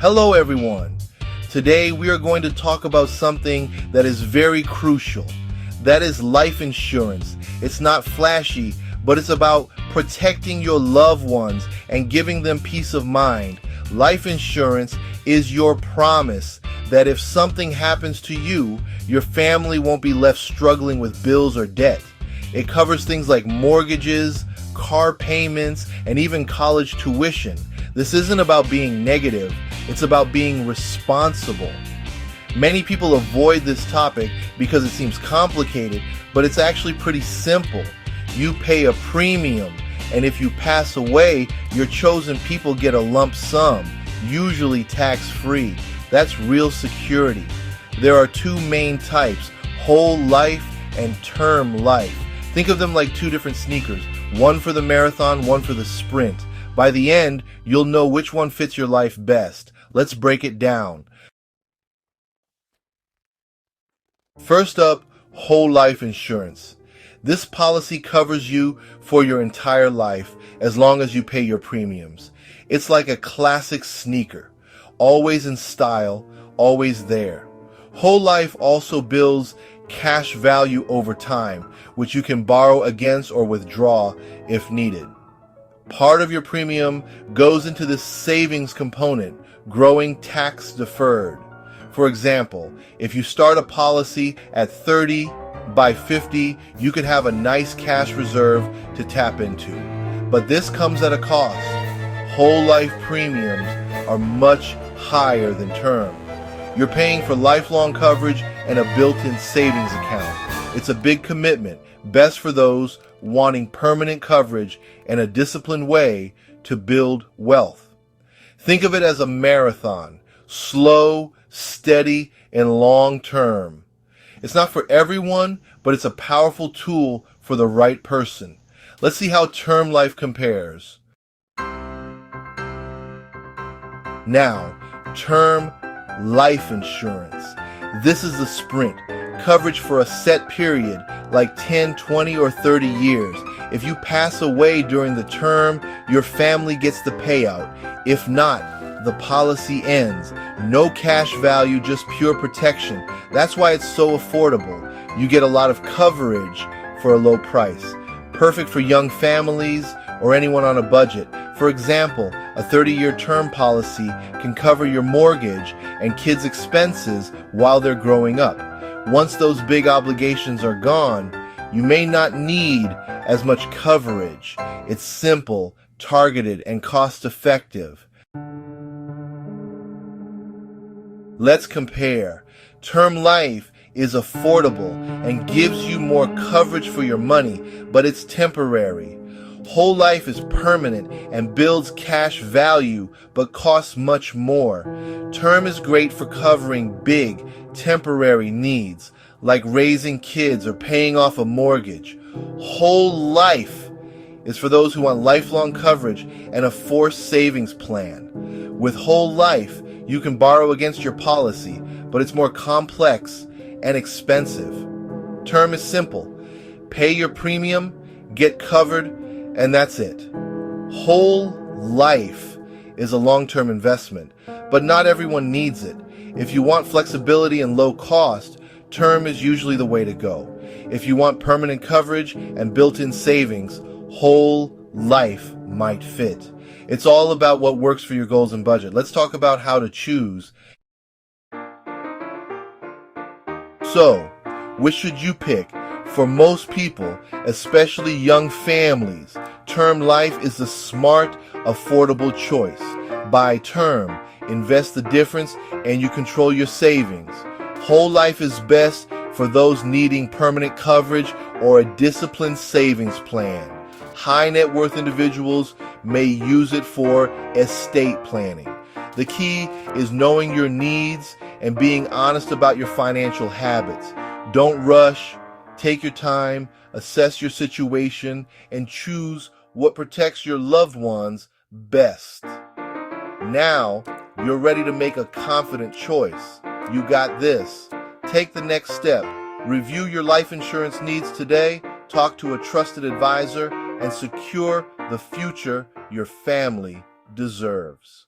Hello everyone. Today we are going to talk about something that is very crucial. That is life insurance. It's not flashy, but it's about protecting your loved ones and giving them peace of mind. Life insurance is your promise that if something happens to you, your family won't be left struggling with bills or debt. It covers things like mortgages, car payments, and even college tuition. This isn't about being negative, it's about being responsible. Many people avoid this topic because it seems complicated, but it's actually pretty simple. You pay a premium, and if you pass away, your chosen people get a lump sum, usually tax-free. That's real security. There are two main types, whole life and term life. Think of them like two different sneakers, one for the marathon, one for the sprint. By the end, you'll know which one fits your life best. Let's break it down. First up, whole life insurance. This policy covers you for your entire life as long as you pay your premiums. It's like a classic sneaker, always in style, always there. Whole life also builds cash value over time, which you can borrow against or withdraw if needed. Part of your premium goes into this savings component, growing tax deferred. For example, if you start a policy at 30, by 50, you could have a nice cash reserve to tap into. But this comes at a cost. Whole life premiums are much higher than term. You're paying for lifelong coverage and a built-in savings account. It's a big commitment, best for those wanting permanent coverage and a disciplined way to build wealth. Think of it as a marathon, slow, steady, and long-term. It's not for everyone, but it's a powerful tool for the right person. Let's see how term life compares. Now, term life insurance. This is the sprint. Coverage for a set period, like 10, 20, or 30 years. If you pass away during the term, your family gets the payout. If not, the policy ends. No cash value, just pure protection. That's why it's so affordable. You get a lot of coverage for a low price. Perfect for young families or anyone on a budget. For example, a 30-year term policy can cover your mortgage and kids' expenses while they're growing up. Once those big obligations are gone, you may not need as much coverage. It's simple, targeted, and cost-effective. Let's compare. Term life is affordable and gives you more coverage for your money, but it's temporary. Whole life is permanent and builds cash value, but costs much more. Term is great for covering big, temporary needs, like raising kids or paying off a mortgage. Whole life is for those who want lifelong coverage and a forced savings plan. With whole life, you can borrow against your policy, but it's more complex and expensive. Term is simple. Pay your premium, get covered, and that's it. Whole life is a long-term investment, but not everyone needs it. If you want flexibility and low cost, term is usually the way to go. If you want permanent coverage and built-in savings, whole life might fit. It's all about what works for your goals and budget. Let's talk about how to choose. So, which should you pick? For most people, especially young families, term life is the smart, affordable choice. Buy term, invest the difference, and you control your savings. Whole life is best for those needing permanent coverage or a disciplined savings plan. High net worth individuals may use it for estate planning. The key is knowing your needs and being honest about your financial habits. Don't rush. Take your time, assess your situation, and choose what protects your loved ones best. Now, you're ready to make a confident choice. You got this. Take the next step. Review your life insurance needs today, talk to a trusted advisor, and secure the future your family deserves.